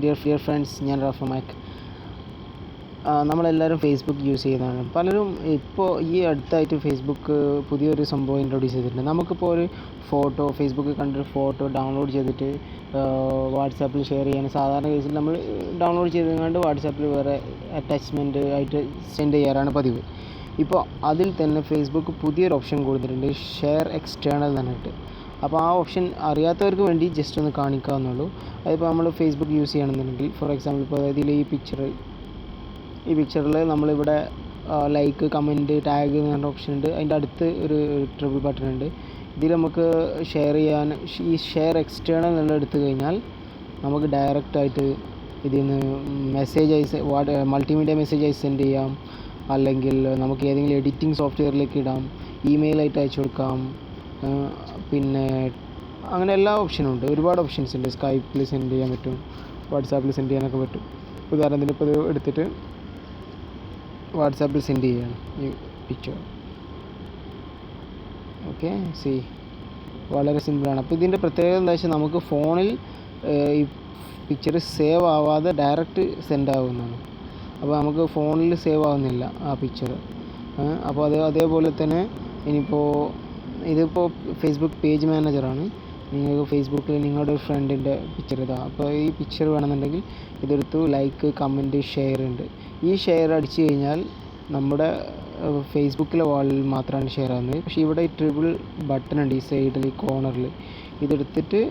Dear friends, ഞാൻ Rafah Mac. നമ്മളെല്ലാവരും Facebook use ചെയ്യുന്നതാണ്. പലരും ഇപ്പോൾ ഈ അടുത്തായിട്ട് ഫേസ്ബുക്ക് പുതിയൊരു സംഭവം ഇൻട്രൊഡ്യൂസ് ചെയ്തിട്ടുണ്ട്. നമുക്കിപ്പോൾ ഒരു ഫോട്ടോ ഫേസ്ബുക്കിൽ കണ്ടൊരു ഫോട്ടോ ഡൗൺലോഡ് ചെയ്തിട്ട് വാട്സാപ്പിൽ ഷെയർ ചെയ്യാൻ സാധാരണ കേസിൽ നമ്മൾ ഡൗൺലോഡ് ചെയ്തുകൊണ്ട് വാട്സാപ്പിൽ വേറെ അറ്റാച്ച്മെൻറ്റ് ആയിട്ട് സെൻഡ് ചെയ്യാറാണ് പതിവ്. ഇപ്പോൾ അതിൽ തന്നെ ഫേസ്ബുക്ക് പുതിയൊരു ഓപ്ഷൻ കൊടുത്തിട്ടുണ്ട്, ഷെയർ എക്സ്റ്റേണൽ എന്ന് പറഞ്ഞിട്ട്. അപ്പോൾ ആ ഓപ്ഷൻ അറിയാത്തവർക്ക് വേണ്ടി ജസ്റ്റ് ഒന്ന് കാണിക്കാവുന്നുള്ളൂ. അതിപ്പോൾ നമ്മൾ ഫേസ്ബുക്ക് യൂസ് ചെയ്യണമെന്നുണ്ടെങ്കിൽ, ഫോർ എക്സാമ്പിൾ ഇപ്പോൾ ഇതിൽ ഈ പിക്ചറിൽ നമ്മളിവിടെ ലൈക്ക്, കമൻറ്റ്, ടാഗ് എന്ന് പറഞ്ഞ ഓപ്ഷൻ ഉണ്ട്. അതിൻ്റെ അടുത്ത് ഒരു ട്രിപ്പിൾ ബട്ടൺ ഉണ്ട്. ഇതിൽ നമുക്ക് ഷെയർ ചെയ്യാൻ ഈ ഷെയർ എക്സ്റ്റേണൽ എന്നുള്ള എടുത്തു കഴിഞ്ഞാൽ നമുക്ക് ഡയറക്റ്റായിട്ട് ഇതിൽ നിന്ന് മൾട്ടിമീഡിയ മെസ്സേജായി സെൻഡ് ചെയ്യാം, അല്ലെങ്കിൽ നമുക്ക് ഏതെങ്കിലും എഡിറ്റിംഗ് സോഫ്റ്റ്വെയറിലേക്ക് ഇടാം, ഇമെയിലായിട്ട് അയച്ചു കൊടുക്കാം, പിന്നെ അങ്ങനെ എല്ലാ ഓപ്ഷനും ഉണ്ട്. ഒരുപാട് ഓപ്ഷൻസ് ഉണ്ട്. സ്കൈപ്പിൽ സെൻഡ് ചെയ്യാൻ പറ്റും, വാട്സാപ്പിൽ സെൻഡ് ചെയ്യാനൊക്കെ പറ്റും. ഉദാഹരണത്തിന് ഇപ്പോൾ ഇത് എടുത്തിട്ട് വാട്സാപ്പിൽ സെൻഡ് ചെയ്യുകയാണ് ഈ പിക്ചർ. ഓക്കെ, വളരെ സിമ്പിളാണ്. അപ്പോൾ ഇതിൻ്റെ പ്രത്യേകത എന്താ വെച്ചാൽ നമുക്ക് ഫോണിൽ ഈ പിക്ചർ സേവ് ആവാതെ ഡയറക്റ്റ് സെൻഡ് ആവുന്നതാണ്. അപ്പോൾ നമുക്ക് ഫോണിൽ സേവ് ആവുന്നില്ല ആ പിക്ചർ. അപ്പോൾ അതേപോലെ തന്നെ ഇതിപ്പോൾ ഫേസ്ബുക്ക് പേജ് മാനേജറാണ്. നിങ്ങൾക്ക് ഫേസ്ബുക്കിൽ നിങ്ങളുടെ ഒരു ഫ്രണ്ടിൻ്റെ പിക്ചർ ഇതാണ്. അപ്പോൾ ഈ പിക്ചർ വേണമെന്നുണ്ടെങ്കിൽ ഇതെടുത്തു ലൈക്ക്, കമൻറ്റ്, ഷെയർ ഉണ്ട്. ഈ ഷെയർ അടിച്ചു കഴിഞ്ഞാൽ നമ്മുടെ ഫേസ്ബുക്കിലെ വാളിൽ മാത്രമാണ് ഷെയർ ആകുന്നത്. പക്ഷേ ഇവിടെ ഈ ട്രിപ്പിൾ ബട്ടൺ ഉണ്ട് ഈ സൈഡിൽ, ഈ കോർണറിൽ. ഇതെടുത്തിട്ട്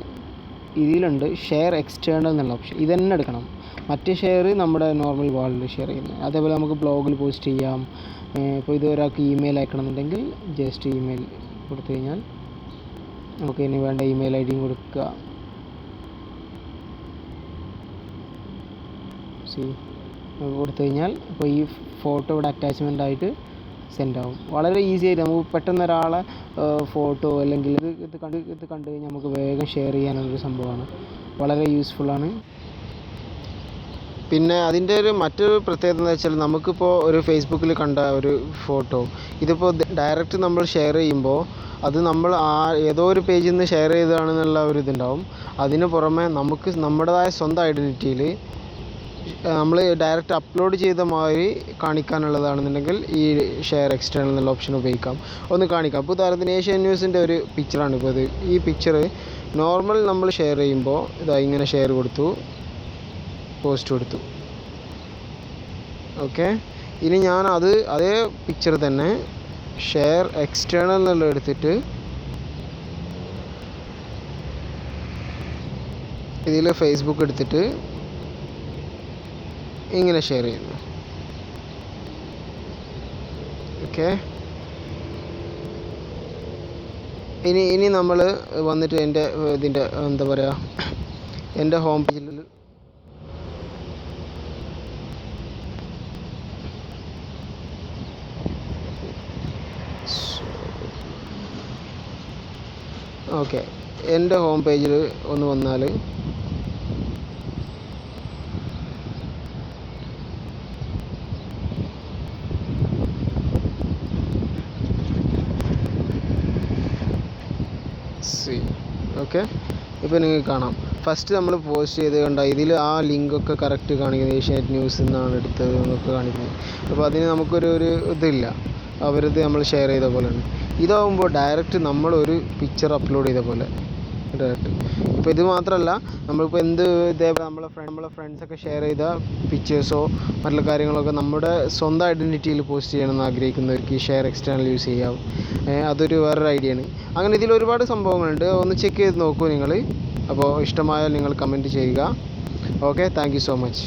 ഇതിലുണ്ട് ഷെയർ എക്സ്റ്റേണൽ എന്നുള്ള ഓപ്ഷൻ. ഇതന്നെ എടുക്കണം. മറ്റേ ഷെയർ നമ്മുടെ നോർമൽ വാളിൽ ഷെയർ ചെയ്യുന്നത്. അതേപോലെ നമുക്ക് ബ്ലോഗിൽ പോസ്റ്റ് ചെയ്യാം. ഇപ്പോൾ ഇത് ഒരാൾക്ക് ഇമെയിൽ അയക്കണമെന്നുണ്ടെങ്കിൽ ജസ്റ്റ് ഇമെയിൽ കൊടുത്തു കഴിഞ്ഞാൽ നമുക്ക് ഇനി വേണ്ട ഇമെയിൽ ഐ ഡിയും കൊടുക്കുക. കൊടുത്തു കഴിഞ്ഞാൽ അപ്പോൾ ഈ ഫോട്ടോ ഇവിടെ അറ്റാച്ച്മെൻ്റ് ആയിട്ട് സെൻഡ് ആവും. വളരെ ഈസി ആയിട്ട് നമുക്ക് പെട്ടെന്ന് ഒരാളെ ഫോട്ടോ അല്ലെങ്കിൽ ഇത് കണ്ടു കഴിഞ്ഞാൽ നമുക്ക് വേഗം ഷെയർ ചെയ്യാനുള്ളൊരു സംഭവമാണ്. വളരെ യൂസ്ഫുള്ളാണ്. പിന്നെ അതിൻ്റെ മറ്റൊരു പ്രത്യേകത എന്ന് വെച്ചാൽ നമുക്കിപ്പോൾ ഒരു ഫേസ്ബുക്കിൽ കണ്ട ഒരു ഫോട്ടോ ഇതിപ്പോൾ ഡയറക്റ്റ് നമ്മൾ ഷെയർ ചെയ്യുമ്പോൾ അത് നമ്മൾ ഏതോ ഒരു പേജിൽ നിന്ന് ഷെയർ ചെയ്തതാണെന്നുള്ള ഒരു ഇതുണ്ടാവും. അതിന് പുറമെ നമുക്ക് നമ്മുടേതായ സ്വന്തം ഐഡൻറ്റിറ്റിയിൽ നമ്മൾ ഡയറക്റ്റ് അപ്ലോഡ് ചെയ്ത മാതിരി കാണിക്കാനുള്ളതാണെന്നുണ്ടെങ്കിൽ ഈ ഷെയർ എക്സ്റ്റേണൽ എന്നുള്ള ഓപ്ഷൻ ഉപയോഗിക്കാം. ഒന്ന് കാണിക്കാം. അപ്പോൾ ഉദാഹരണത്തിന് ഏഷ്യൻ ന്യൂസിൻ്റെ ഒരു പിക്ചറാണ് ഇപ്പോൾ ഇത്. ഈ പിക്ചർ നോർമൽ നമ്മൾ ഷെയർ ചെയ്യുമ്പോൾ ഇങ്ങനെ ഷെയർ കൊടുത്തു, പോസ്റ്റ് കൊടുത്തു. ഓക്കെ, ഇനി ഞാൻ അതേ പിക്ചർ തന്നെ ഷെയർ എക്സ്റ്റേണൽ എന്നുള്ള എടുത്തിട്ട് ഇതിൽ ഫേസ്ബുക്ക് എടുത്തിട്ട് ഇങ്ങനെ ഷെയർ ചെയ്യുന്നു. ഓക്കെ, ഇനി നമ്മൾ വന്നിട്ട് ഇതിൻ്റെ എന്താ പറയുക, എൻ്റെ ഹോം പേജിൽ എൻ്റെ ഹോം പേജിൽ ഒന്ന് വന്നാൽ ഓക്കെ, ഇപ്പോൾ നിങ്ങൾക്ക് കാണാം ഫസ്റ്റ് നമ്മൾ പോസ്റ്റ് ചെയ്ത് കണ്ട ഇതിൽ ആ ലിങ്കൊക്കെ കറക്റ്റ് കാണിക്കുന്നത് ഏഷ്യാനെറ്റ് ന്യൂസ് എന്നാണ് എടുത്തത് എന്നൊക്കെ കാണിക്കുന്നത്. അപ്പോൾ അതിന് നമുക്കൊരു ഇതില്ല, അവരത് നമ്മൾ ഷെയർ ചെയ്ത പോലെയാണ്. ഇതാവുമ്പോൾ ഡയറക്റ്റ് നമ്മളൊരു പിക്ചർ അപ്ലോഡ് ചെയ്ത പോലെ ഡയറക്റ്റ്. ഇപ്പോൾ ഇത് മാത്രമല്ല, നമ്മളിപ്പോൾ ഇതേപോലെ നമ്മളെ ഫ്രണ്ട്സൊക്കെ ഷെയർ ചെയ്ത പിക്ചേഴ്സോ മറ്റുള്ള കാര്യങ്ങളൊക്കെ നമ്മുടെ സ്വന്തം ഐഡൻറ്റിറ്റിയിൽ പോസ്റ്റ് ചെയ്യണമെന്ന് ആഗ്രഹിക്കുന്നവർക്ക് ഈ ഷെയർ എക്സ്റ്റേണൽ യൂസ് ചെയ്യാം. അതൊരു വേറൊരു ഐഡിയ ആണ്. അങ്ങനെ ഇതിൽ ഒരുപാട് സംഭവങ്ങളുണ്ട്. ഒന്ന് ചെക്ക് ചെയ്ത് നോക്കൂ നിങ്ങൾ. അപ്പോൾ ഇഷ്ടമായാൽ നിങ്ങൾ കമൻറ്റ് ചെയ്യുക. Okay, thank you so much.